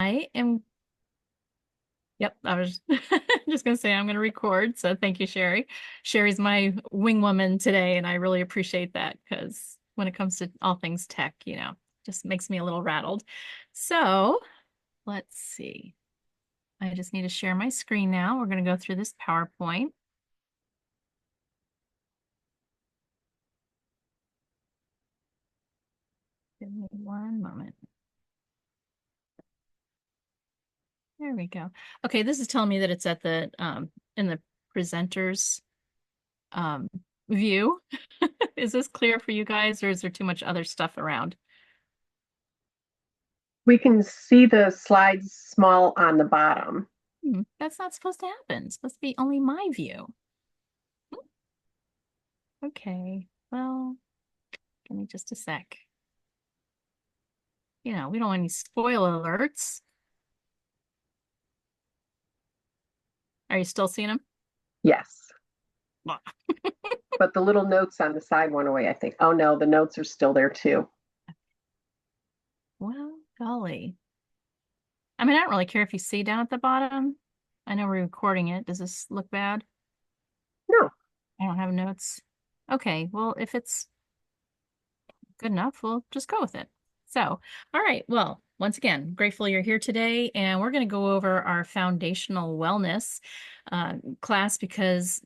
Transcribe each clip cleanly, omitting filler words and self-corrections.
I am, yep, I was just going to say I'm going to record. So thank you, Sherry. Sherry's my wing woman today, and I really appreciate that because when it comes to all things tech, just makes me a little rattled. So let's see. I just need to share my screen now. We're going to go through this PowerPoint. Give me one moment. There we go. Okay, this is telling me that it's at the in the presenter's um view. Is this clear for you guys, or is there too much other stuff around? We can see the slides small on the bottom. That's not supposed to happen. It's supposed to be only my view. Okay, well, give me just a sec. We don't want any spoiler alerts. Are you still seeing them? Yes, but the little notes on the side went away, I think. Oh no, the notes are still there too. Well, golly. I mean, I don't really care if you see down at the bottom. I know we're recording it. Does this look bad? No, I don't have notes. Okay, well, if it's good enough, we'll just go with it. So, all right. Well, once again, grateful you're here today, and we're going to go over our foundational wellness class because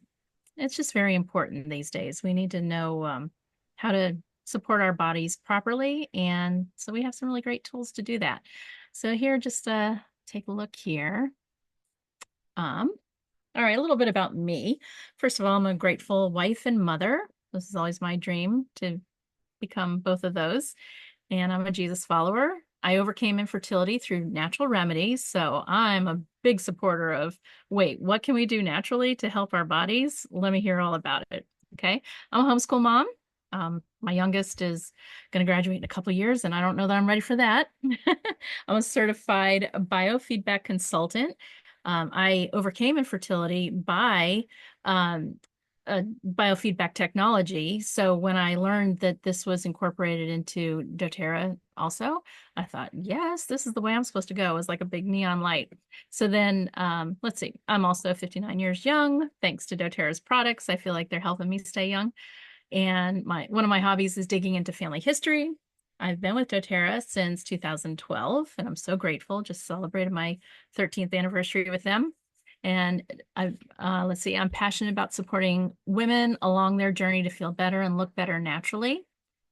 it's just very important these days. We need to know how to support our bodies properly, and so we have some really great tools to do that. So here, just take a look here. Um, all right, a little bit about me. First of all, I'm a grateful wife and mother. This is always my dream to become both of those. And I'm a Jesus follower. I overcame infertility through natural remedies. So I'm a big supporter of, wait, what can we do naturally to help our bodies? Let me hear all about it. Okay. I'm a homeschool mom. My youngest is going to graduate in a couple years, and I don't know that I'm ready for that. I'm a certified biofeedback consultant. I overcame infertility by um, biofeedback technology. So when I learned that this was incorporated into doTERRA also, I thought, yes, this is the way I'm supposed to go. It was like a big neon light. So then, let's see, I'm also 59 years young. Thanks to doTERRA's products, I feel like they're helping me stay young. And one of my hobbies is digging into family history. I've been with doTERRA since 2012, and I'm so grateful. Just celebrated my 13th anniversary with them. And let's see, I'm passionate about supporting women along their journey to feel better and look better naturally.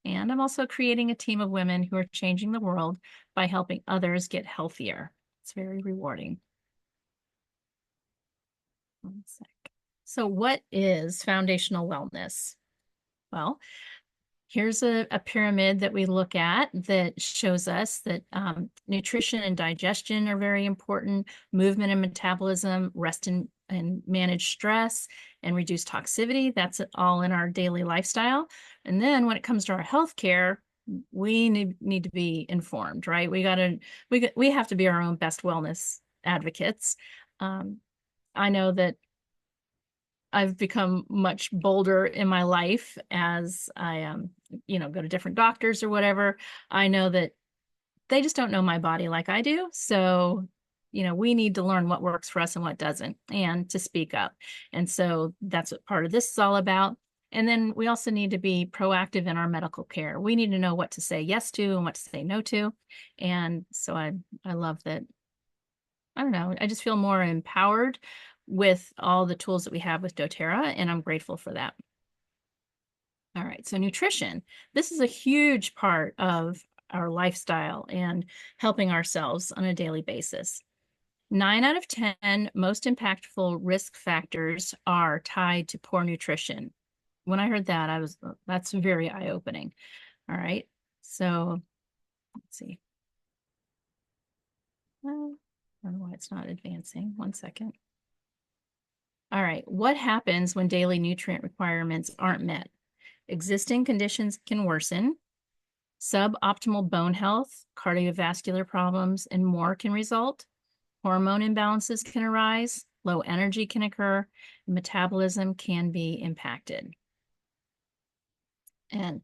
And I'm also creating a team of women who are changing the world by helping others get healthier. It's very rewarding. One sec. So, what is foundational wellness? Well, here's a pyramid that we look at that shows us that nutrition and digestion are very important, movement and metabolism, rest and manage stress, and reduce toxicity. That's all in our daily lifestyle. And then when it comes to our healthcare, we need to be informed, right? We have to be our own best wellness advocates. Um, I know that I've become much bolder in my life as I go to different doctors or whatever. I know that they just don't know my body like I do. So, we need to learn what works for us and what doesn't, and to speak up. And so that's what part of this is all about. And then we also need to be proactive in our medical care. We need to know what to say yes to and what to say no to. And so I love that. I don't know. I just feel more empowered with all the tools that we have with doTERRA, and I'm grateful for that. All right, so nutrition. This is a huge part of our lifestyle and helping ourselves on a daily basis. 9 out of 10 most impactful risk factors are tied to poor nutrition. When I heard that, that's very eye-opening. All right, so let's see. I don't know why it's not advancing. One second. All right, what happens when daily nutrient requirements aren't met? Existing conditions can worsen. Suboptimal bone health, cardiovascular problems, and more can result. Hormone imbalances can arise. Low energy can occur. Metabolism can be impacted. And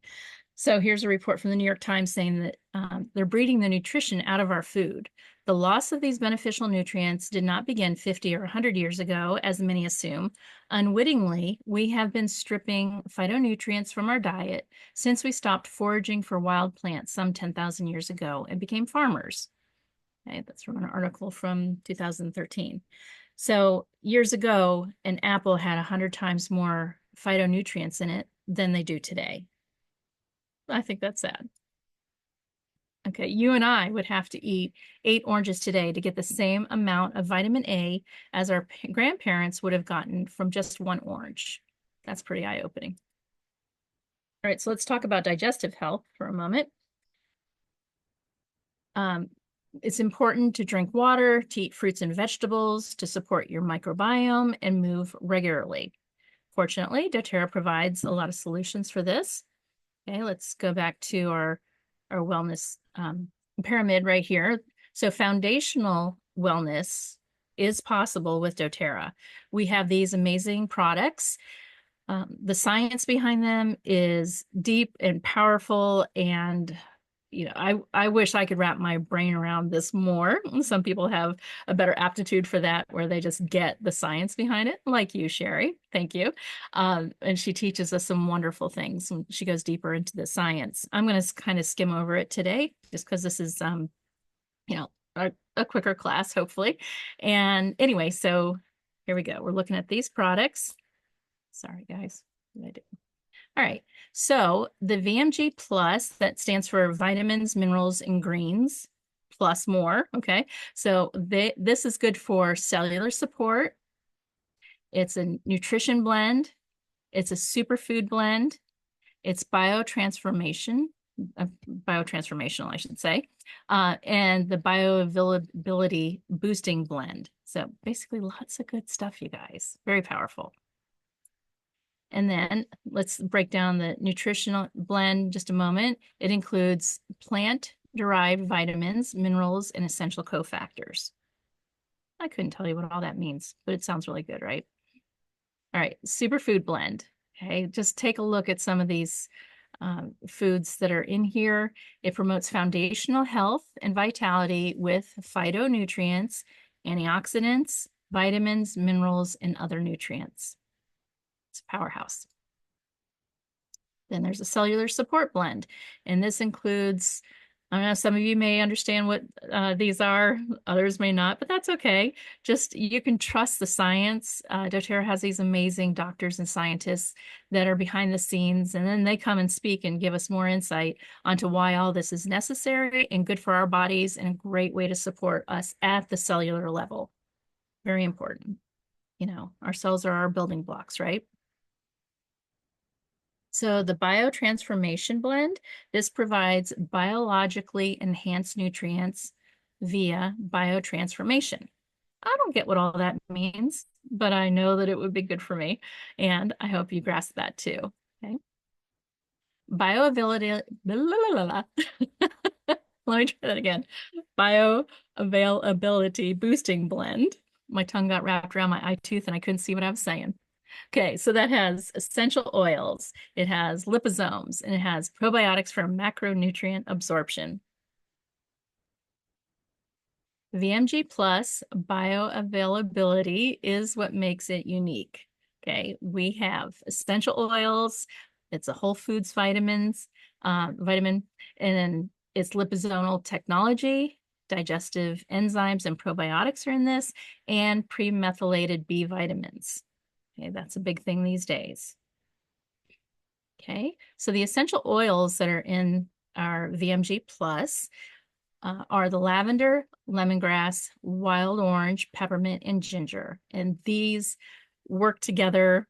so here's a report from the New York Times saying that they're breeding the nutrition out of our food. The loss of these beneficial nutrients did not begin 50 or 100 years ago, as many assume. Unwittingly, we have been stripping phytonutrients from our diet since we stopped foraging for wild plants some 10,000 years ago and became farmers. Okay, that's from an article from 2013. So years ago, an apple had 100 times more phytonutrients in it than they do today. I think that's sad. Okay, you and I would have to eat 8 oranges today to get the same amount of vitamin A as our grandparents would have gotten from just one orange. That's pretty eye-opening. All right, so let's talk about digestive health for a moment. Um, it's important to drink water, to eat fruits and vegetables, to support your microbiome, and move regularly. Fortunately, doTERRA provides a lot of solutions for this. Okay, let's go back to our wellness pyramid right here. So foundational wellness is possible with doTERRA. We have these amazing products. The science behind them is deep and powerful, and I wish I could wrap my brain around this more. Some people have a better aptitude for that, where they just get the science behind it, like you, Sherry. Thank you. And she teaches us some wonderful things, and she goes deeper into the science. I'm going to kind of skim over it today, just because this is, you know, a quicker class, hopefully. And anyway, so here we go. We're looking at these products. Sorry, guys. What did I do? All right. So the VMG plus, that stands for vitamins, minerals, and greens, plus more. Okay. So this is good for cellular support. It's a nutrition blend. It's a superfood blend. It's biotransformational, I should say, and the bioavailability boosting blend. So basically lots of good stuff, you guys. Very powerful. And then let's break down the nutritional blend just a moment. It includes plant-derived vitamins, minerals, and essential cofactors. I couldn't tell you what all that means, but it sounds really good, right? All right, superfood blend. Okay, just take a look at some of these foods that are in here. It promotes foundational health and vitality with phytonutrients, antioxidants, vitamins, minerals, and other nutrients. It's a powerhouse. Then there's a cellular support blend, and this includes, I don't know, some of you may understand what these are, others may not, but that's okay. Just you can trust the science. doTERRA has these amazing doctors and scientists that are behind the scenes, and then they come and speak and give us more insight onto why all this is necessary and good for our bodies, and a great way to support us at the cellular level. Very important. You know, our cells are our building blocks, right? So the biotransformation blend, this provides biologically enhanced nutrients via biotransformation. I don't get what all that means, but I know that it would be good for me, and I hope you grasp that too. Okay. Bioavailability, let me try that again. Bioavailability boosting blend. My tongue got wrapped around my eye tooth and I couldn't see what I was saying. Okay, so that has essential oils, it has liposomes, and it has probiotics for macronutrient absorption. VMG plus bioavailability is what makes it unique. Okay, we have essential oils, it's a whole foods vitamin, and then it's liposomal technology, digestive enzymes and probiotics are in this, and premethylated B vitamins. Okay, that's a big thing these days. Okay, so the essential oils that are in our VMG Plus are the lavender, lemongrass, wild orange, peppermint, and ginger. And these work together.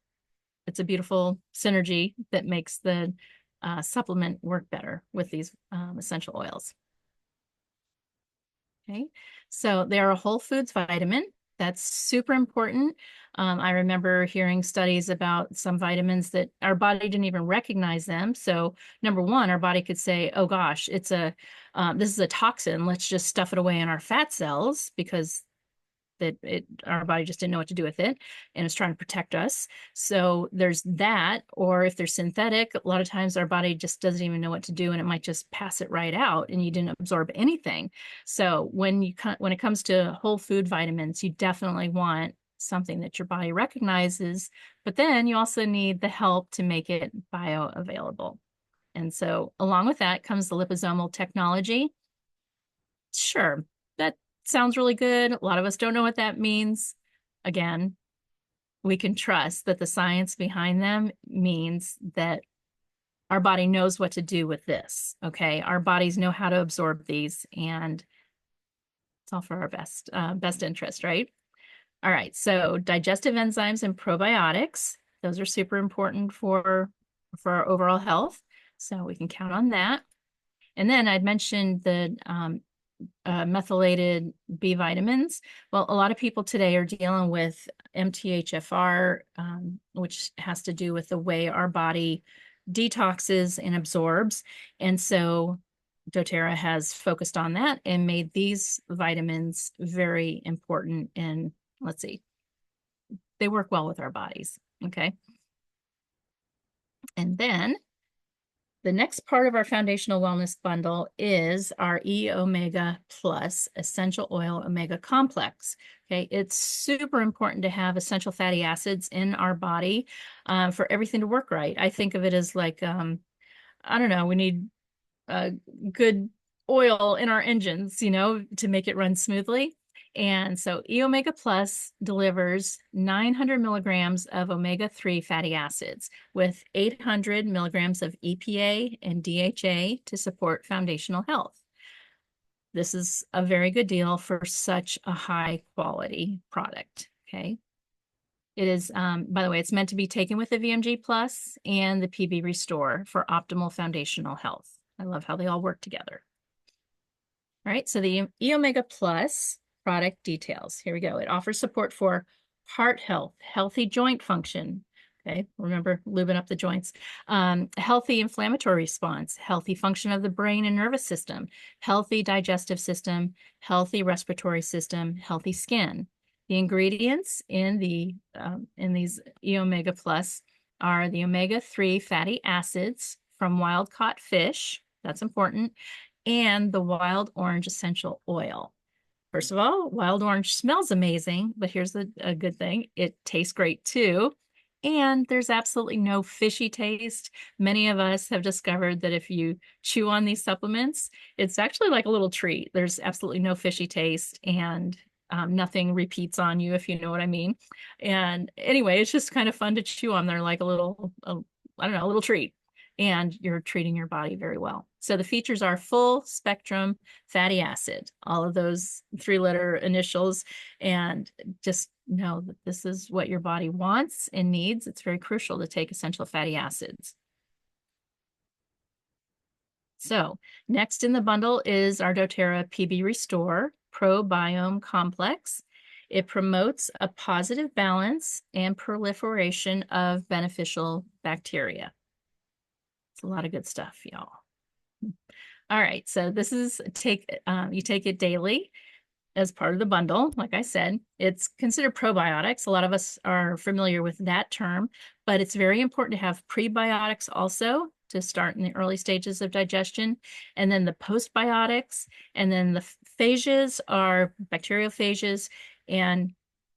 It's a beautiful synergy that makes the supplement work better with these essential oils. Okay, so they're a whole foods vitamin. That's super important. I remember hearing studies about some vitamins that our body didn't even recognize them. So number one, our body could say, oh gosh, this is a toxin. Let's just stuff it away in our fat cells because our body just didn't know what to do with it and it's trying to protect us. So there's that. Or if they're synthetic, a lot of times our body just doesn't even know what to do and it might just pass it right out and you didn't absorb anything. So when it comes to whole food vitamins, you definitely want something that your body recognizes, but then you also need the help to make it bioavailable. And so along with that comes the liposomal technology. Sure, that sounds really good. A lot of us don't know what that means. Again, we can trust that the science behind them means that our body knows what to do with this. Okay. Our bodies know how to absorb these, and it's all for our best interest, right? All right. So digestive enzymes and probiotics, those are super important for our overall health. So we can count on that. And then I'd mentioned the methylated B vitamins. Well, a lot of people today are dealing with MTHFR, which has to do with the way our body detoxes and absorbs. And so doTERRA has focused on that and made these vitamins very important. And let's see, they work well with our bodies. Okay. And then the next part of our foundational wellness bundle is our E Omega Plus Essential Oil Omega Complex. Okay, it's super important to have essential fatty acids in our body for everything to work right. I think of it as like, I don't know, we need uh, good oil in our engines, to make it run smoothly. And so E Omega Plus delivers 900 milligrams of omega-3 fatty acids with 800 milligrams of EPA and DHA to support foundational health. This is a very good deal for such a high quality product. Okay. It is, by the way, it's meant to be taken with the VMG Plus and the PB Restore for optimal foundational health. I love how they all work together. All right, so the E Omega Plus product details. Here we go. It offers support for heart health, healthy joint function. Okay, remember lubing up the joints. Healthy inflammatory response, healthy function of the brain and nervous system, healthy digestive system, healthy respiratory system, healthy skin. The ingredients in these E Omega Plus are the omega-3 fatty acids from wild caught fish. That's important, and the wild orange essential oil. First of all, wild orange smells amazing, but here's a good thing. It tastes great too. And there's absolutely no fishy taste. Many of us have discovered that if you chew on these supplements, it's actually like a little treat. There's absolutely no fishy taste and nothing repeats on you, if you know what I mean. And anyway, it's just kind of fun to chew on. They're like I don't know, a little treat. And you're treating your body very well. So the features are full spectrum fatty acid, all of those 3-letter initials, and just know that this is what your body wants and needs. It's very crucial to take essential fatty acids. So next in the bundle is our doTERRA PB Restore Probiome Complex. It promotes a positive balance and proliferation of beneficial bacteria. It's a lot of good stuff, y'all. All right, so this is you take it daily as part of the bundle. Like I said, it's considered probiotics. A lot of us are familiar with that term, but it's very important to have prebiotics also to start in the early stages of digestion, and then the postbiotics, and then the phages are bacteriophages. And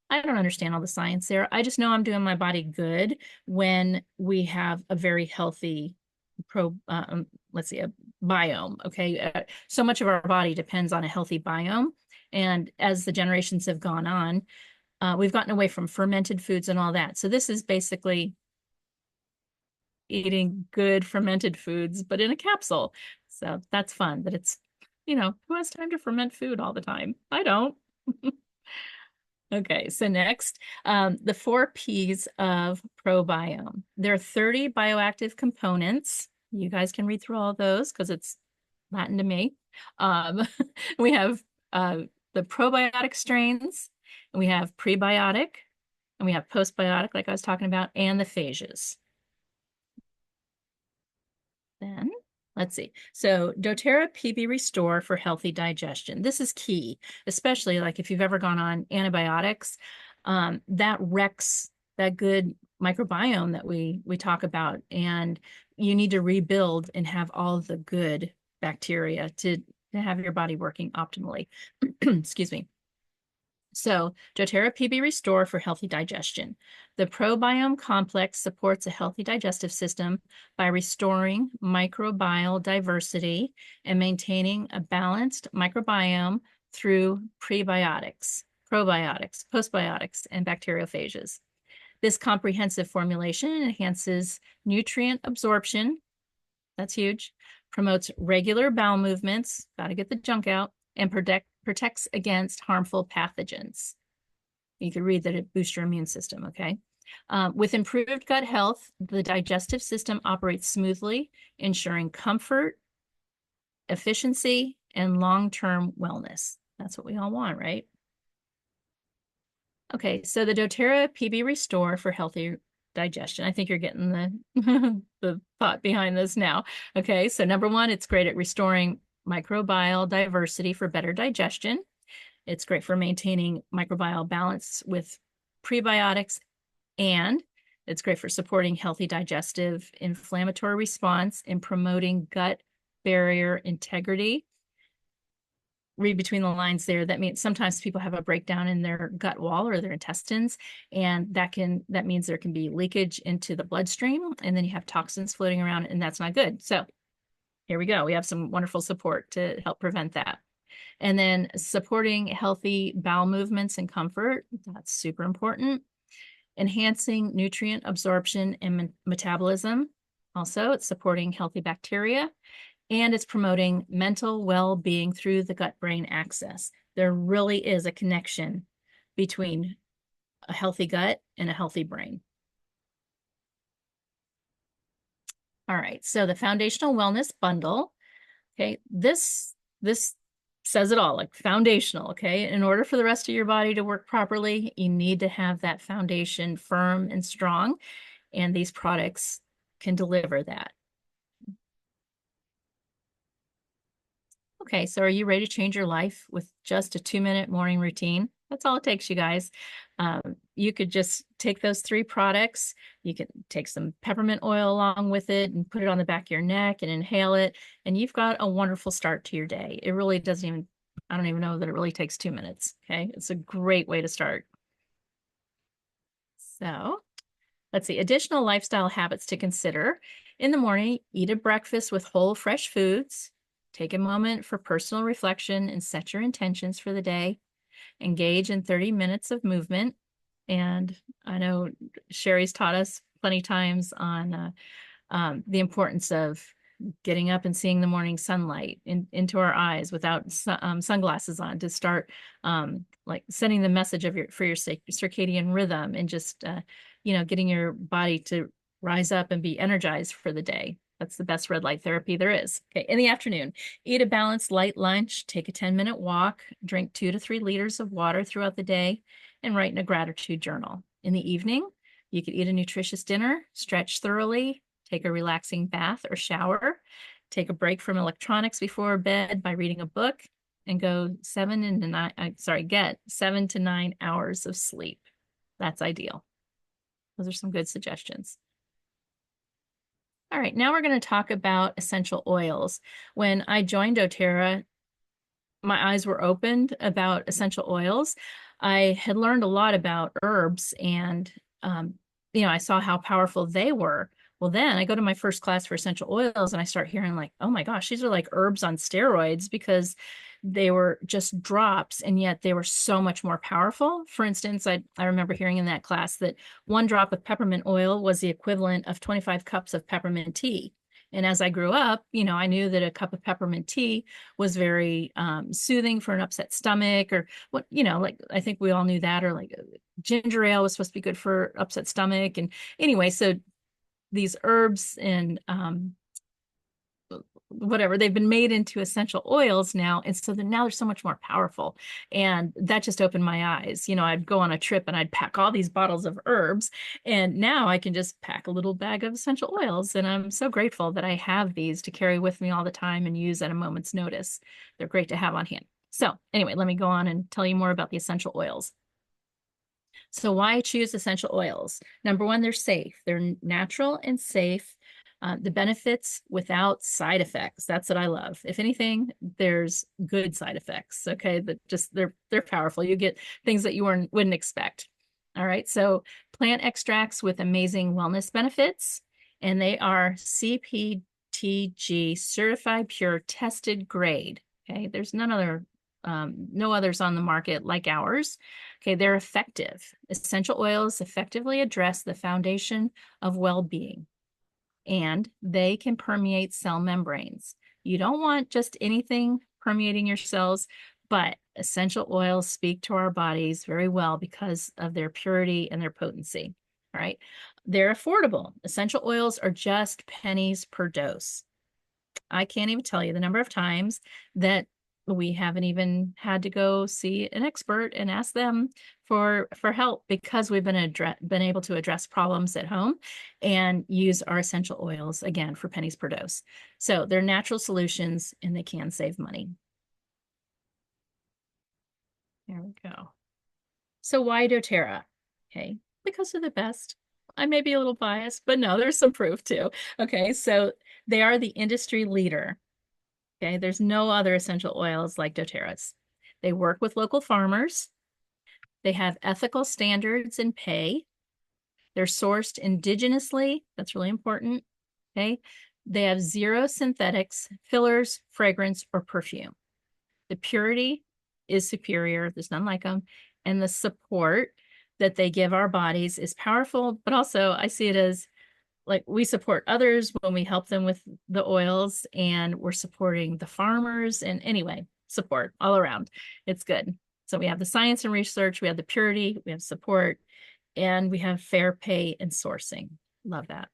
I don't understand all the science there. I just know I'm doing my body good when we have a very healthy let's see, a biome. Okay. So much of our body depends on a healthy biome. And as the generations have gone on, we've gotten away from fermented foods and all that. So this is basically eating good fermented foods, but in a capsule. So that's fun. But it's, who has time to ferment food all the time? I don't. Okay, so next, the 4 Ps of probiome. There are 30 bioactive components. You guys can read through all those because it's Latin to me. Um, we have the probiotic strains, and we have prebiotic, and we have postbiotic, like I was talking about, and the phages. Then Let's see. So doTERRA PB Restore for healthy digestion. This is key, especially like if you've ever gone on antibiotics, that wrecks that good microbiome that we talk about. And you need to rebuild and have all of the good bacteria to have your body working optimally. Excuse me. So, doTERRA PB Restore for healthy digestion. The probiome complex supports a healthy digestive system by restoring microbial diversity and maintaining a balanced microbiome through prebiotics, probiotics, postbiotics, and bacteriophages. This comprehensive formulation enhances nutrient absorption, that's huge, promotes regular bowel movements, got to get the junk out, and protects against harmful pathogens. You could read that it boosts your immune system, okay? With improved gut health, the digestive system operates smoothly, ensuring comfort, efficiency, and long-term wellness. That's what we all want, right? Okay, so the doTERRA PB Restore for healthy digestion. I think you're getting the the thought behind this now. Okay, so number one, it's great at restoring microbial diversity for better digestion. It's great for maintaining microbial balance with prebiotics, and it's great for supporting healthy digestive inflammatory response and promoting gut barrier integrity. Read between the lines there. That means sometimes people have a breakdown in their gut wall or their intestines, and that means there can be leakage into the bloodstream, and then you have toxins floating around, and that's not good. So here we go. We have some wonderful support to help prevent that. And then supporting healthy bowel movements and comfort, that's super important. Enhancing nutrient absorption and metabolism. Also, it's supporting healthy bacteria, and it's promoting mental well-being through the gut-brain axis. There really is a connection between a healthy gut and a healthy brain. All right, so the foundational wellness bundle, okay, this says it all, like foundational, okay? In order for the rest of your body to work properly, you need to have that foundation firm and strong, and these products can deliver that. Okay, so are you ready to change your life with just a 2-minute morning routine? That's all it takes, you guys. You could just take those 3 products. You can take some peppermint oil along with it and put it on the back of your neck and inhale it. And you've got a wonderful start to your day. It really doesn't even, I don't even know that it really takes 2 minutes. Okay, it's a great way to start. So let's see, additional lifestyle habits to consider. In the morning, eat a breakfast with whole fresh foods. Take a moment for personal reflection and set your intentions for the day. Engage in 30 minutes of movement. And I know Sherry's taught us plenty times on the importance of getting up and seeing the morning sunlight into our eyes without sunglasses on, to start like sending the message of for your circadian rhythm, and just getting your body to rise up and be energized for the day. That's the best red light therapy there is. Okay, in the afternoon, eat a balanced light lunch, take a 10-minute walk, drink 2 to 3 liters of water throughout the day, and write in a gratitude journal. In the evening, you could eat a nutritious dinner, stretch thoroughly, take a relaxing bath or shower, take a break from electronics before bed by reading a book, and get 7 to 9 hours of sleep. That's ideal. Those are some good suggestions. All right, now we're going to talk about essential oils. When I joined doTERRA, my eyes were opened about essential oils. I had learned a lot about herbs, and I saw how powerful they were. Well, then I go to my first class for essential oils and I start hearing like, oh my gosh, these are like herbs on steroids, because they were just drops and yet they were so much more powerful. For instance, I remember hearing in that class that 1 drop of peppermint oil was the equivalent of 25 cups of peppermint tea. And as I grew up, I knew that a cup of peppermint tea was very soothing for an upset stomach, or what, like I think we all knew that, or like ginger ale was supposed to be good for upset stomach. And anyway, so these herbs and whatever, they've been made into essential oils now. And so now they're so much more powerful. And that just opened my eyes. I'd go on a trip and I'd pack all these bottles of herbs. And now I can just pack a little bag of essential oils. And I'm so grateful that I have these to carry with me all the time and use at a moment's notice. They're great to have on hand. So anyway, let me go on and tell you more about the essential oils. So why choose essential oils? Number one, they're safe. They're natural and safe. The benefits without side effects. That's what I love. If anything, there's good side effects. Okay, that just they're powerful. You get things that you wouldn't expect. All right. So plant extracts with amazing wellness benefits, and they are CPTG certified pure tested grade. Okay, there's no others on the market like ours. Okay, they're effective. Essential oils effectively address the foundation of well-being, and they can permeate cell membranes. You don't want just anything permeating your cells, but essential oils speak to our bodies very well because of their purity and their potency. All right. They're affordable. Essential oils are just pennies per dose. I can't even tell you the number of times that we haven't even had to go see an expert and ask them for help because we've been able to address problems at home and use our essential oils again for pennies per dose. So they're natural solutions and they can save money. There we go. So why doTERRA? Okay, because they're the best. I may be a little biased, but no, there's some proof too. Okay, so they are the industry leader. Okay, there's no other essential oils like doTERRA's. They work with local farmers. They have ethical standards and pay. They're sourced indigenously. That's really important. Okay, they have zero synthetics, fillers, fragrance, or perfume. The purity is superior. There's none like them. And the support that they give our bodies is powerful, but also I see it as like we support others when we help them with the oils, and we're supporting the farmers, and anyway, support all around. It's good. So we have the science and research, we have the purity, we have support, and we have fair pay and sourcing. Love that.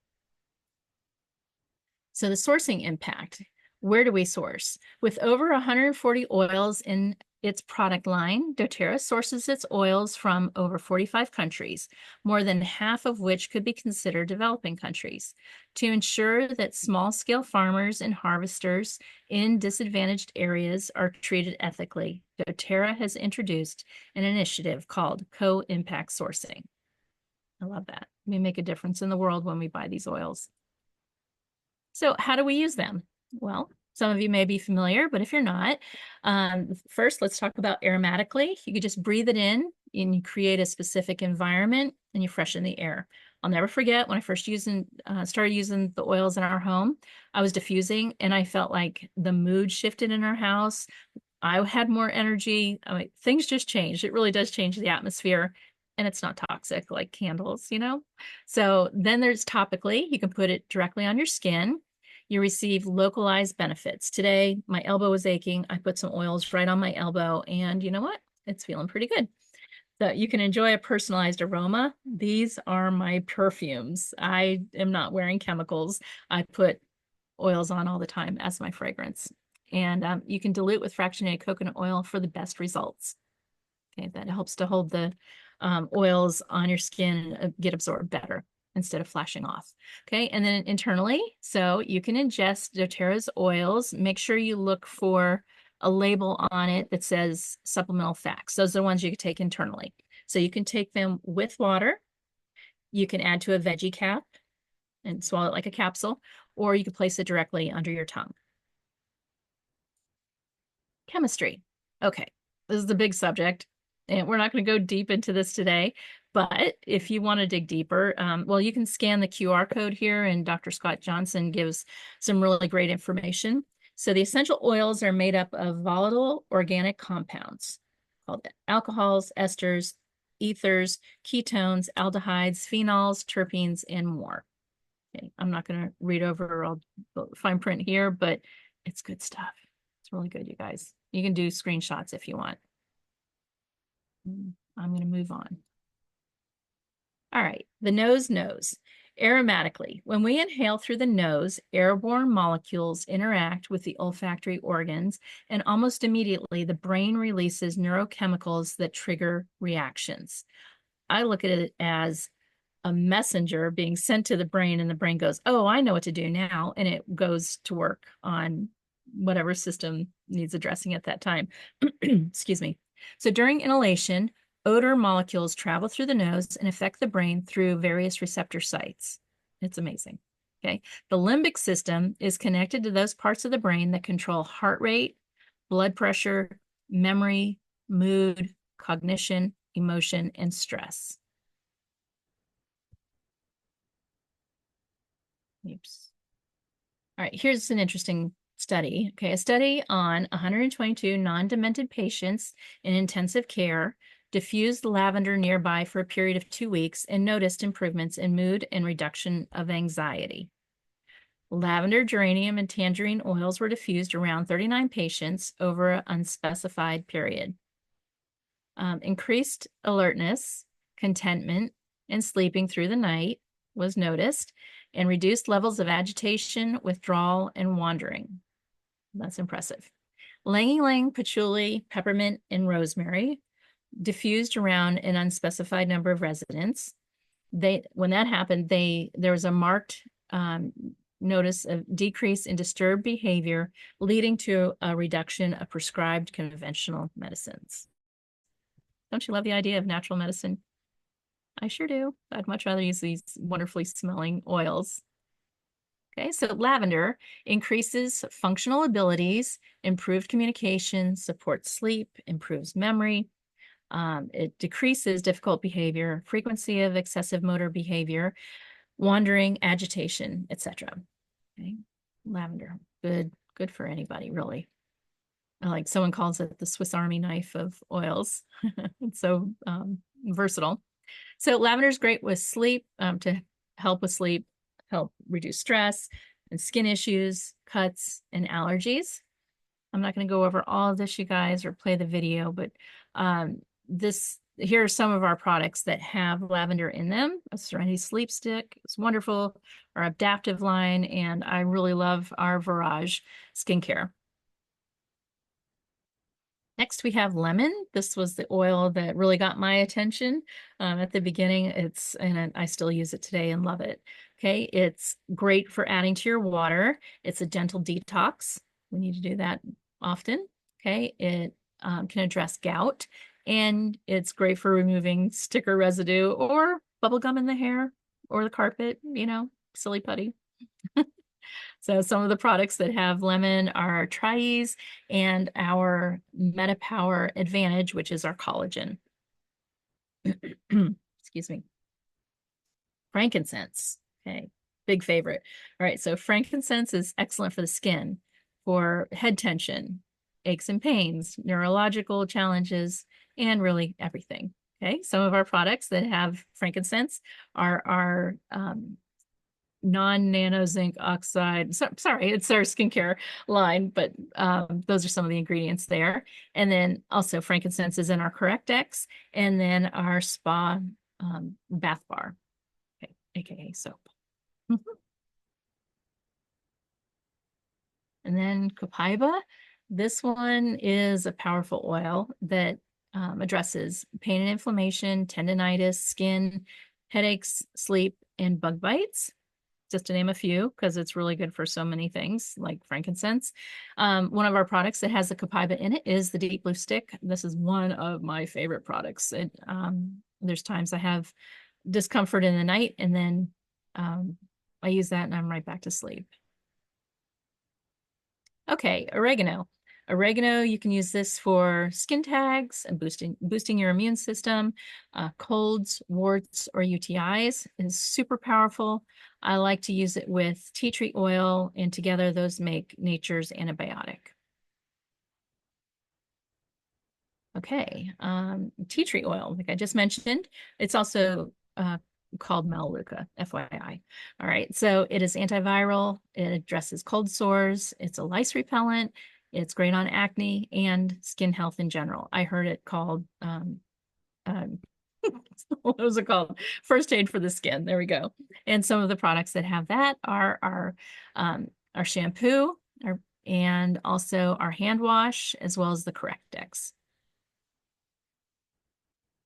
So the sourcing impact, where do we source? With over 140 oils in its product line, doTERRA sources its oils from over 45 countries, more than half of which could be considered developing countries. To ensure that small-scale farmers and harvesters in disadvantaged areas are treated ethically, doTERRA has introduced an initiative called Co-Impact Sourcing. I love that. We make a difference in the world when we buy these oils. So how do we use them? Well, some of you may be familiar, but if you're not, first let's talk about aromatically. You could just breathe it in and you create a specific environment and you freshen the air. I'll never forget when I first started using the oils in our home, I was diffusing and I felt like the mood shifted in our house. I had more energy. I mean, things just changed. It really does change the atmosphere, and it's not toxic like candles. So then there's topically, you can put it directly on your skin. You receive localized benefits. Today, my elbow was aching. I put some oils right on my elbow, and you know what? It's feeling pretty good. So you can enjoy a personalized aroma. These are my perfumes. I am not wearing chemicals. I put oils on all the time as my fragrance. And you can dilute with fractionated coconut oil for the best results. Okay, that helps to hold the oils on your skin and get absorbed better instead of flashing off. Okay, and then internally, so you can ingest doTERRA's oils. Make sure you look for a label on it that says supplemental facts. Those are the ones you can take internally. So you can take them with water. You can add to a veggie cap and swallow it like a capsule, or you can place it directly under your tongue. Chemistry. Okay, this is the big subject, and we're not going to go deep into this today. But if you want to dig deeper, well, you can scan the QR code here, and Dr. Scott Johnson gives some really great information. So the essential oils are made up of volatile organic compounds called alcohols, esters, ethers, ketones, aldehydes, phenols, terpenes, and more. Okay, I'm not going to read over all the fine print here, but it's good stuff. It's really good, you guys. You can do screenshots if you want. I'm going to move on. All right, the nose knows. Aromatically, when we inhale through the nose, airborne molecules interact with the olfactory organs, and almost immediately the brain releases neurochemicals that trigger reactions. I look at it as a messenger being sent to the brain, and the brain goes, oh, I know what to do now. And it goes to work on whatever system needs addressing at that time. Excuse me. So during inhalation, odor molecules travel through the nose and affect the brain through various receptor sites. It's amazing. Okay. The limbic system is connected to those parts of the brain that control heart rate, blood pressure, memory, mood, cognition, emotion, and stress. Oops. All right, here's an interesting study. Okay, a study on 122 non-demented patients in intensive care diffused lavender nearby for a period of 2 weeks and noticed improvements in mood and reduction of anxiety. Lavender, geranium, and tangerine oils were diffused around 39 patients over an unspecified period. Increased alertness, contentment, and sleeping through the night was noticed, and reduced levels of agitation, withdrawal, and wandering. That's impressive. Ylang ylang, patchouli, peppermint, and rosemary diffused around an unspecified number of residents. When that happened, there was a marked notice of decrease in disturbed behavior, leading to a reduction of prescribed conventional medicines. Don't you love the idea of natural medicine? I sure do. I'd much rather use these wonderfully smelling oils. Okay, so lavender increases functional abilities, improved communication, supports sleep, improves memory. It decreases difficult behavior, frequency of excessive motor behavior, wandering, agitation, etc. Okay, lavender, good for anybody, really. Like someone calls it the Swiss Army knife of oils. It's so versatile. So lavender is great with sleep, to help with sleep, help reduce stress and skin issues, cuts, and allergies. I'm not going to go over all of this, you guys, or play the video, but here are some of our products that have lavender in them. A Serenity Sleep Stick, it's wonderful. Our Adaptive line, and I really love our Virage skincare. Next, we have lemon. This was the oil that really got my attention at the beginning. And I still use it today and love it. Okay, it's great for adding to your water. It's a gentle detox. We need to do that often. Okay, it can address gout, and it's great for removing sticker residue or bubble gum in the hair or the carpet, silly putty. So some of the products that have lemon are Tri-Ease and our MetaPower Advantage, which is our collagen. Excuse me. Frankincense. Okay, big favorite. All right, so frankincense is excellent for the skin, for head tension, aches and pains, neurological challenges, and really everything. Okay, some of our products that have frankincense are our non-nano zinc oxide. Sorry, it's our skincare line, but those are some of the ingredients there. And then also frankincense is in our Correct-X, and then our spa bath bar, okay, aka soap. And then copaiba. This one is a powerful oil that addresses pain and inflammation, tendonitis, skin, headaches, sleep, and bug bites, just to name a few, because it's really good for so many things like frankincense. One of our products that has the copaiba in it is the Deep Blue Stick. This is one of my favorite products. There's times I have discomfort in the night, and then I use that and I'm right back to sleep. Okay, oregano. Oregano, you can use this for skin tags and boosting your immune system, colds, warts, or UTIs is super powerful. I like to use it with tea tree oil, and together those make nature's antibiotic. Okay, tea tree oil, like I just mentioned, it's also called Melaleuca, FYI. All right, so it is antiviral, it addresses cold sores, it's a lice repellent, it's great on acne and skin health in general. I heard it called What was it called? First aid for the skin. There we go. And some of the products that have that are our shampoo, and also our hand wash, as well as the Correctex.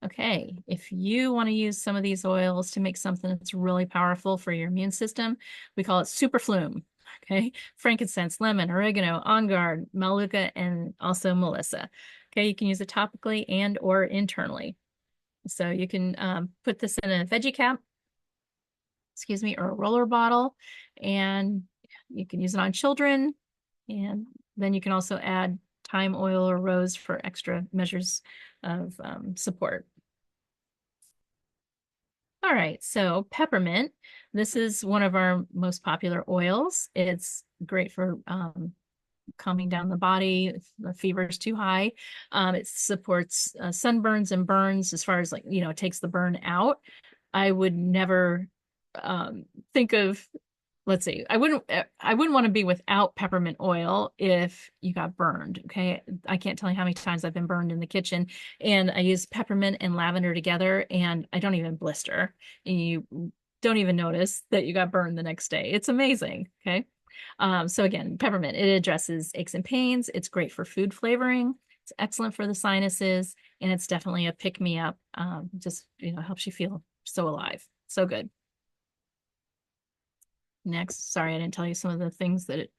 Okay, if you want to use some of these oils to make something that's really powerful for your immune system, we call it superflume. Okay, frankincense, lemon, oregano, on guard, maluka, and also melissa. Okay, you can use it topically and or internally. So you can put this in a veggie cap, excuse me, or a roller bottle, and you can use it on children. And then you can also add thyme oil or rose for extra measures of support. All right, so peppermint. This is one of our most popular oils. It's great for calming down the body if the fever is too high. It supports sunburns and burns as far as like, it takes the burn out. I would never think of, let's see, I wouldn't want to be without peppermint oil if you got burned. Okay. I can't tell you how many times I've been burned in the kitchen, and I use peppermint and lavender together and I don't even blister. And you don't even notice that you got burned the next day. It's amazing. Okay. So again, peppermint, it addresses aches and pains. It's great for food flavoring. It's excellent for the sinuses, and it's definitely a pick me up. Just, helps you feel so alive. So good. Next, sorry, I didn't tell you some of the things that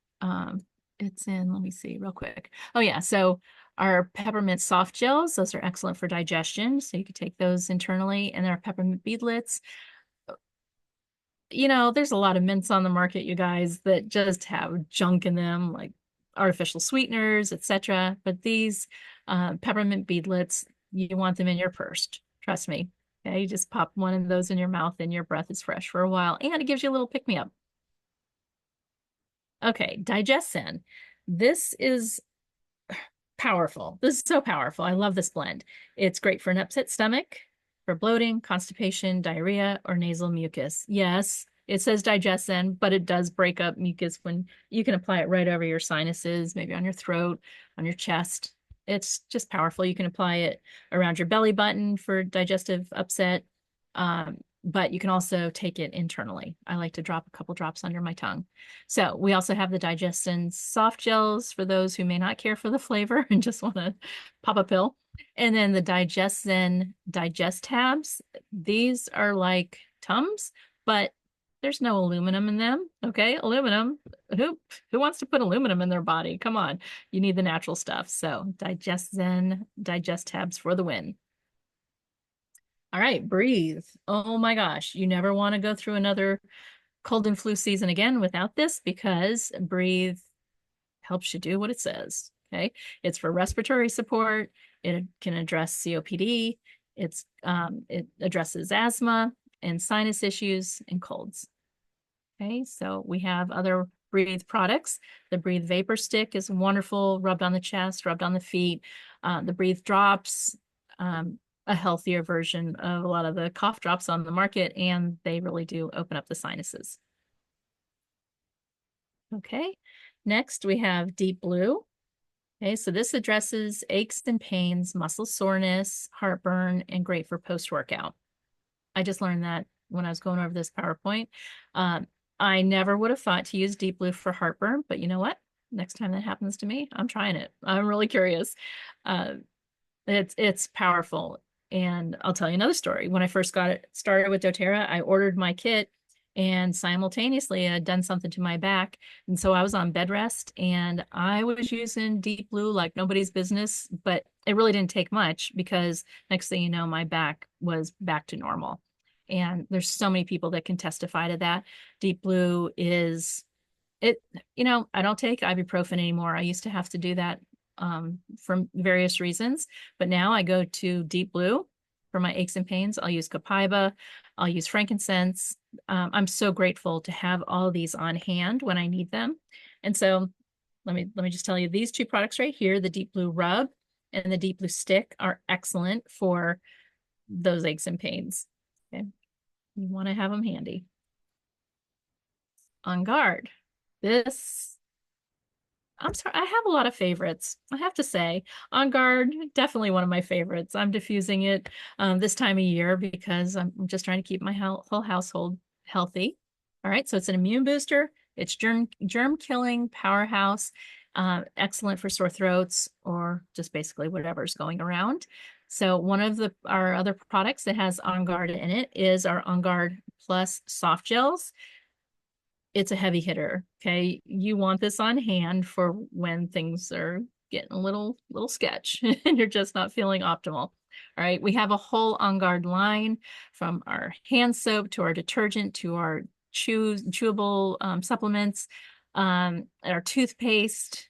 it's in. Let me see real quick. Oh yeah, so our peppermint soft gels, those are excellent for digestion. So you could take those internally, and our peppermint beadlets. There's a lot of mints on the market, you guys, that just have junk in them, like artificial sweeteners, etc. But these peppermint beadlets, you want them in your purse. Trust me. Okay, you just pop one of those in your mouth, and your breath is fresh for a while, and it gives you a little pick me up. Okay, digestin. This is powerful. This is so powerful. I love this blend. It's great for an upset stomach, for bloating, constipation, diarrhea, or nasal mucus. Yes, it says digestin, but it does break up mucus when you can apply it right over your sinuses, maybe on your throat, on your chest. It's just powerful. You can apply it around your belly button for digestive upset. But you can also take it internally. I like to drop a couple drops under my tongue. So we also have the Digestin soft gels for those who may not care for the flavor and just want to pop a pill. And then the Digestin digest tabs. These are like Tums, but there's no aluminum in them. Okay, aluminum. Who wants to put aluminum in their body? Come on, you need the natural stuff. So Digestin digest tabs for the win. All right, breathe. Oh my gosh, you never want to go through another cold and flu season again without this, because breathe helps you do what it says. Okay. It's for respiratory support. It can address COPD. It addresses asthma and sinus issues and colds. Okay. So we have other breathe products. The breathe vapor stick is wonderful, rubbed on the chest, rubbed on the feet. The breathe drops, a healthier version of a lot of the cough drops on the market, and they really do open up the sinuses. Okay, next we have Deep Blue. Okay, so this addresses aches and pains, muscle soreness, heartburn, and great for post-workout. I just learned that when I was going over this PowerPoint. I never would have thought to use Deep Blue for heartburn, but you know what? Next time that happens to me, I'm trying it. I'm really curious. Uh, it's powerful. And I'll tell you another story. When I first got it started with doTERRA, I ordered my kit, and simultaneously I had done something to my back. And so I was on bed rest, and I was using Deep Blue like nobody's business, but it really didn't take much, because next thing you know, my back was back to normal. And there's so many people that can testify to that. Deep Blue is it, I don't take ibuprofen anymore. I used to have to do that for various reasons, but now I go to Deep Blue for my aches and pains. I'll use copaiba, I'll use frankincense. I'm so grateful to have all these on hand when I need them. And so let me just tell you, these two products right here, the Deep Blue rub and the Deep Blue stick, are excellent for those aches and pains. Okay. You want to have them handy. On guard. This I'm sorry, I have a lot of favorites. I have to say, On Guard, definitely one of my favorites. I'm diffusing it this time of year because I'm just trying to keep my whole household healthy. All right, so it's an immune booster. It's germ killing powerhouse, excellent for sore throats or just basically whatever's going around. So one of our other products that has On Guard in it is our On Guard Plus soft gels. It's a heavy hitter. Okay. You want this on hand for when things are getting a little sketch and you're just not feeling optimal. All right. We have a whole On Guard line from our hand soap to our detergent to our chewable supplements, our toothpaste.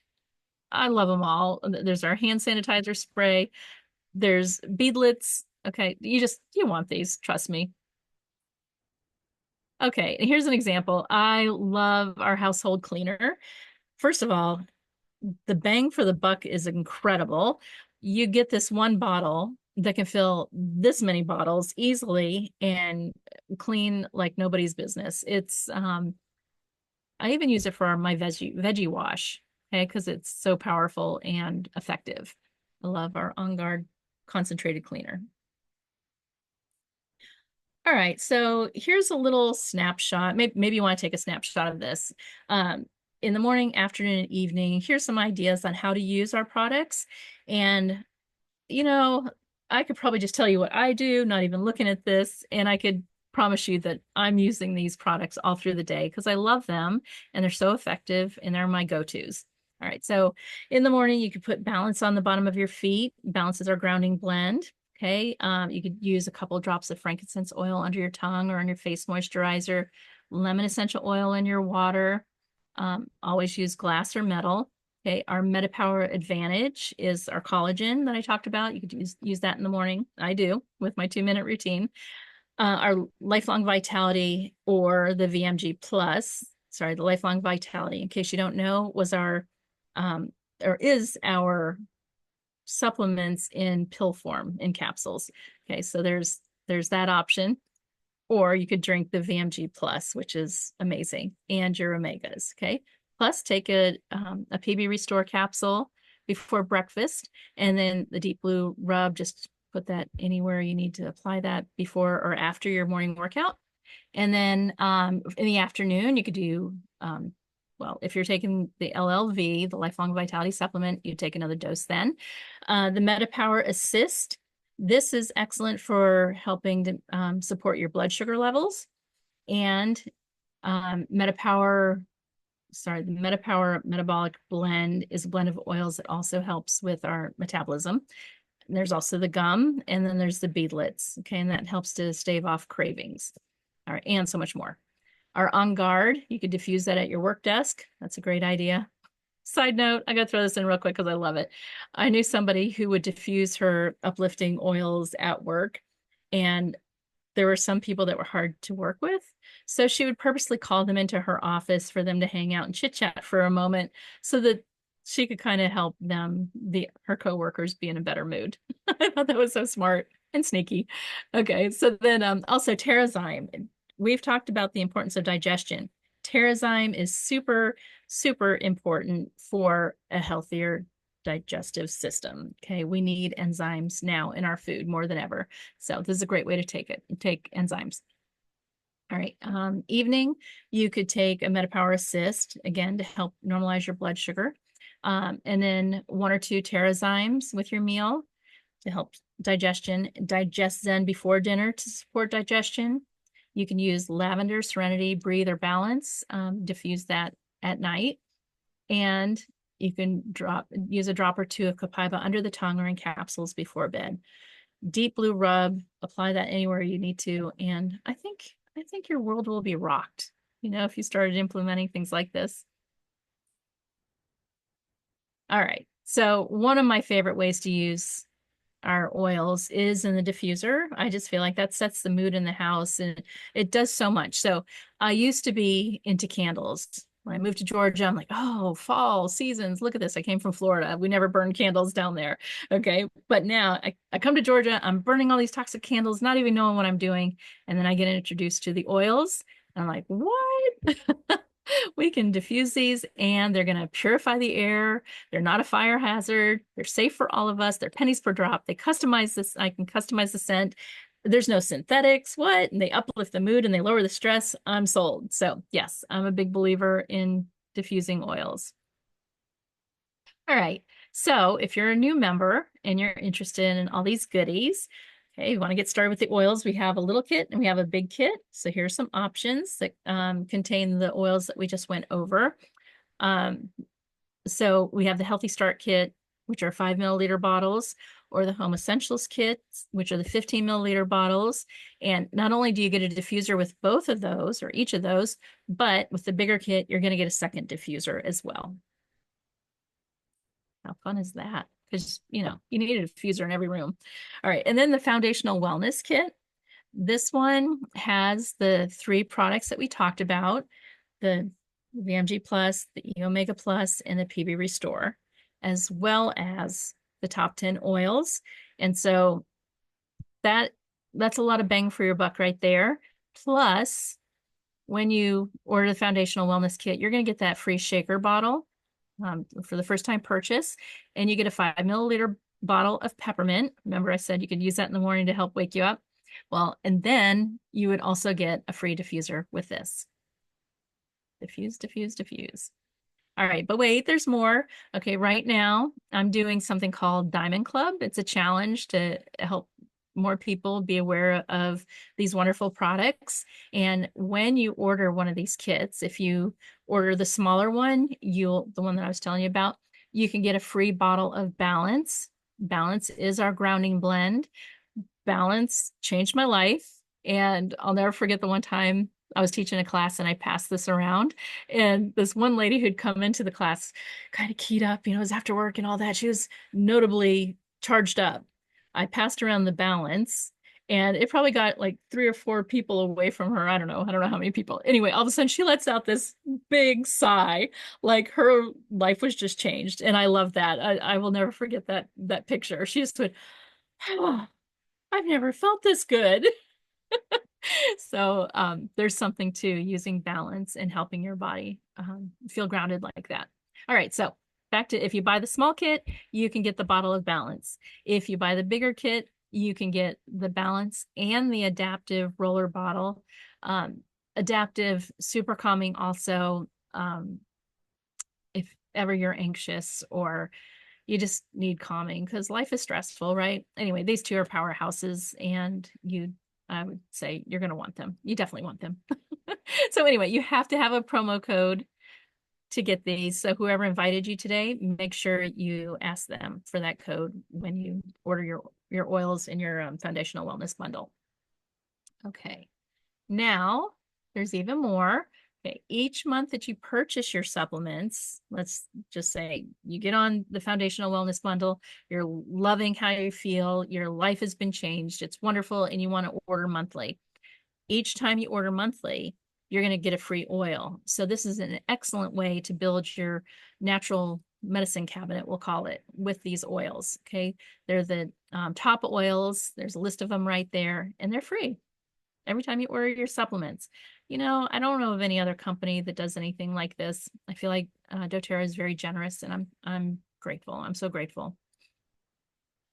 I love them all. There's our hand sanitizer spray. There's beadlets. Okay. You want these. Trust me. Okay, here's an example. I love our household cleaner. First of all, the bang for the buck is incredible. You get this one bottle that can fill this many bottles easily and clean like nobody's business. I even use it for my veggie wash, okay, because it's so powerful and effective. I love our On Guard concentrated cleaner. All right, so here's a little snapshot. Maybe you want to take a snapshot of this. Um, in the morning, afternoon, and evening, here's some ideas on how to use our products. And, you know, I could probably just tell you what I do, not even looking at this, and I could promise you that I'm using these products all through the day because I love them and they're so effective and they're my go-tos. All right, so in the morning, you could put balance on the bottom of your feet. Balance is our grounding blend. Okay, you could use a couple of drops of frankincense oil under your tongue or on your face moisturizer, lemon essential oil in your water. Always use glass or metal. Okay, our MetaPower Advantage is our collagen that I talked about. You could use that in the morning. I do with my 2-minute routine. Our Lifelong Vitality or the VMG Plus, sorry, the Lifelong Vitality, in case you don't know, was um, or is our supplements in pill form in capsules. Okay, so there's that option. Or you could drink the VMG Plus, which is amazing, and your omegas. Okay. Plus, take a PB Restore capsule before breakfast, and then the Deep Blue Rub, just put that anywhere you need to apply that before or after your morning workout. And then in the afternoon, you could do, well, if you're taking the LLV, the Lifelong Vitality Supplement, you take another dose then. The MetaPower Assist, this is excellent for helping to support your blood sugar levels. And MetaPower, sorry, the MetaPower Metabolic Blend is a blend of oils that also helps with our metabolism. And there's also the gum, and then there's the beadlets, okay, and that helps to stave off cravings. All right, and so much more. Our On Guard, you could diffuse that at your work desk. That's a great idea. Side note, I got to throw this in real quick because I love it. I knew somebody who would diffuse her uplifting oils at work, and there were some people that were hard to work with. So she would purposely call them into her office for them to hang out and chit chat for a moment so that she could kind of help her coworkers be in a better mood. I thought that was so smart and sneaky. Okay, so then also Terrazyme. We've talked about the importance of digestion. Terrazyme is super, super important for a healthier digestive system. Okay, we need enzymes now in our food more than ever. So this is a great way to take enzymes. All right, evening, you could take a MetaPower Assist, again, to help normalize your blood sugar. And then 1 or 2 Terrazymes with your meal to help digestion. Digest Zen before dinner to support digestion. You can use lavender, serenity, breathe, or balance, diffuse that at night. And you can use a drop or 2 of copaiba under the tongue or in capsules before bed. Deep Blue Rub, apply that anywhere you need to. And I think your world will be rocked, if you started implementing things like this. All right. So one of my favorite ways to use our oils is in the diffuser. I just feel like that sets the mood in the house and it does so much. So I used to be into candles. When I moved to Georgia, I'm like, oh, fall seasons. Look at this. I came from Florida. We never burned candles down there. Okay. But now I come to Georgia. I'm burning all these toxic candles, not even knowing what I'm doing. And then I get introduced to the oils. And I'm like, what? We can diffuse these and they're going to purify the air. They're not a fire hazard. They're safe for all of us. They're pennies per drop. They customize this. I can customize the scent. There's no synthetics. What? And they uplift the mood and they lower the stress. I'm sold. So, yes, I'm a big believer in diffusing oils. All right. So, if you're a new member and you're interested in all these goodies, okay, you want to get started with the oils. We have a little kit and we have a big kit. So, here's some options that contain the oils that we just went over. Um, so we have the Healthy Start Kit, which are 5 milliliter bottles, or the Home Essentials kits, which are the 15 milliliter bottles. And not only do you get a diffuser with both of those or each of those, but with the bigger kit, you're going to get a second diffuser as well. How fun is that? Because, you need a diffuser in every room. All right. And then the Foundational Wellness Kit. This one has the 3 products that we talked about, the VMG Plus, the E Omega Plus, and the PB Restore, as well as the top 10 oils. And so that's a lot of bang for your buck right there. Plus, when you order the Foundational Wellness Kit, you're going to get that free shaker bottle for the first time purchase, and you get a 5 milliliter bottle of peppermint. Remember, I said you could use that in the morning to help wake you up. Well, and then you would also get a free diffuser with this. Diffuse, diffuse, diffuse. All right, but wait, there's more. Okay, right now I'm doing something called Diamond Club. It's a challenge to help more people be aware of these wonderful products. And when you order one of these kits, if you order the smaller one, the one that I was telling you about, you can get a free bottle of Balance. Balance is our grounding blend. Balance changed my life. And I'll never forget the one time I was teaching a class and I passed this around. And this one lady who'd come into the class kind of keyed up, it was after work and all that. She was notably charged up. I passed around the Balance and it probably got like 3 or 4 people away from her. I don't know. I don't know how many people. Anyway, all of a sudden she lets out this big sigh, like her life was just changed. And I love that. I will never forget that picture. She just went, oh, I've never felt this good. So there's something to using balance and helping your body feel grounded like that. All right, so back to if you buy the small kit, you can get the bottle of Balance. If you buy the bigger kit, you can get the Balance and the adaptive roller bottle. Adaptive, super calming also. If ever you're anxious or you just need calming because life is stressful, right? Anyway, these 2 are powerhouses and I would say you're going to want them. You definitely want them. So anyway, you have to have a promo code to get these. So whoever invited you today, make sure you ask them for that code when you order your oils in your foundational wellness bundle. Okay. Now there's even more. Okay, each month that you purchase your supplements, let's just say you get on the Foundational Wellness Bundle, you're loving how you feel, your life has been changed, it's wonderful, and you want to order monthly. Each time you order monthly, you're going to get a free oil. So this is an excellent way to build your natural medicine cabinet, we'll call it, with these oils. Okay, they're the top oils. There's a list of them right there, and they're free every time you order your supplements. I don't know of any other company that does anything like this. I feel like doTERRA is very generous, and I'm grateful. I'm so grateful.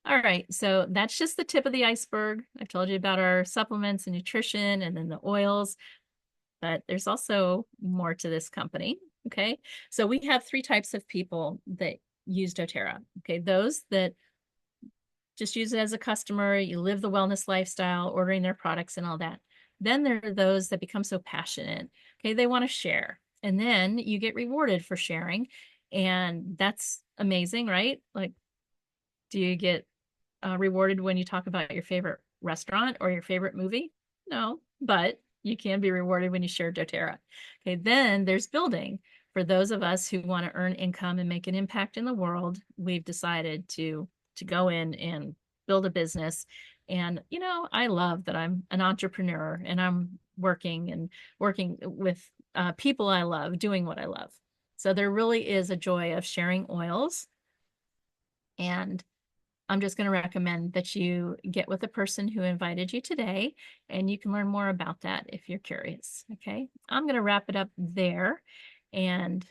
All right, so that's just the tip of the iceberg. I've told you about our supplements and nutrition and then the oils, but there's also more to this company. Okay, so we have 3 types of people that use doTERRA. Okay, those that just use it as a customer, you live the wellness lifestyle, ordering their products and all that. Then there are those that become so passionate. Okay, they want to share. And then you get rewarded for sharing. And that's amazing, right? Like, do you get rewarded when you talk about your favorite restaurant or your favorite movie? No, but you can be rewarded when you share doTERRA. Okay, then there's building. For those of us who want to earn income and make an impact in the world, we've decided to go in and build a business. And I love that I'm an entrepreneur and I'm working with people I love, doing what I love. So there really is a joy of sharing oils. And I'm just going to recommend that you get with the person who invited you today, and you can learn more about that if you're curious. Okay. I'm going to wrap it up there. And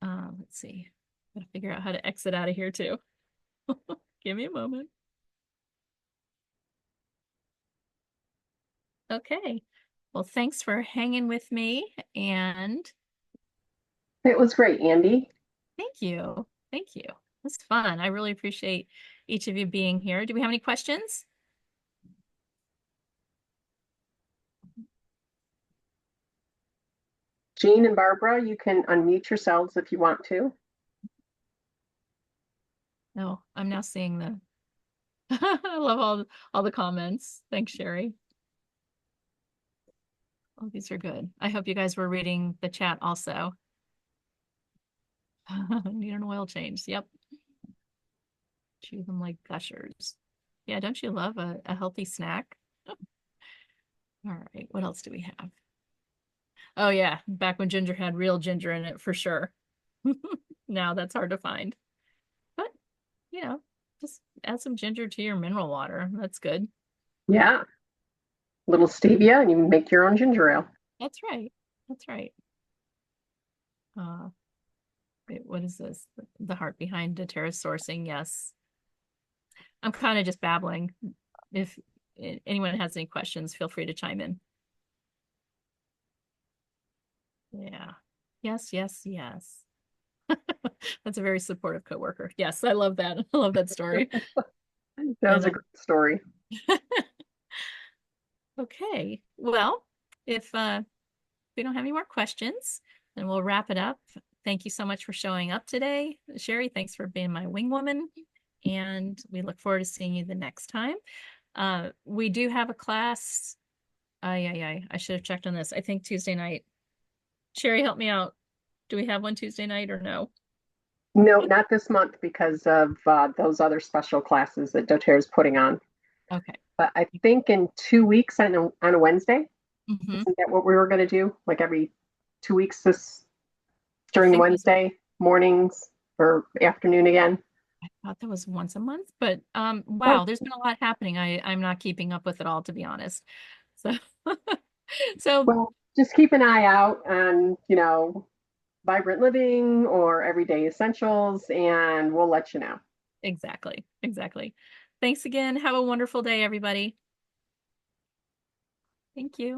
let's see. I'm going to figure out how to exit out of here too. Give me a moment. Okay. Well, thanks for hanging with me, and It was great, Andie. thank you. Thank you. It's fun. I really appreciate each of you being here. Do we have any questions? Jean and Barbara, you can unmute yourselves if you want to. No, I'm now seeing the I love all the comments. Thanks, Sherry. Oh, these are good. I hope you guys were reading the chat also. Need an oil change. Yep. Chew them like gushers. Yeah, don't you love a healthy snack? All right, what else do we have? Oh yeah, back when ginger had real ginger in it for sure. Now that's hard to find. But, you know, just add some ginger to your mineral water. That's good. Yeah, little stevia, and you can make your own ginger ale. That's right. That's right. Uh, wait, what is this? The heart behind the terrace sourcing. Yes. I'm kind of just babbling. If anyone has any questions, feel free to chime in. Yeah. Yes, yes, yes. That's a very supportive coworker. Yes, I love that. I love that story. That was And a great story. okay. Well, if we don't have any more questions, then we'll wrap it up. Thank you so much for showing up today. Sherry, thanks for being my wing woman. And we look forward to seeing you the next time. We do have a class. I should have checked on this. I think Tuesday night. Sherry, help me out. Do we have one Tuesday night or no? No, not this month because of those other special classes that doTERRA is putting on. Okay. But I think in 2 weeks on a Wednesday, Hmm. isn't that what we were going to do? Like every 2 weeks this I during the think that's, Wednesday mornings or afternoon again. I thought that was once a month, but Oh, wow, there's been a lot happening. I'm not keeping up with it all, to be honest. So so well, just keep an eye out on, Vibrant Living or Everyday Essentials, and we'll let you know. exactly, exactly. Thanks again. Have a wonderful day, everybody. Thank you.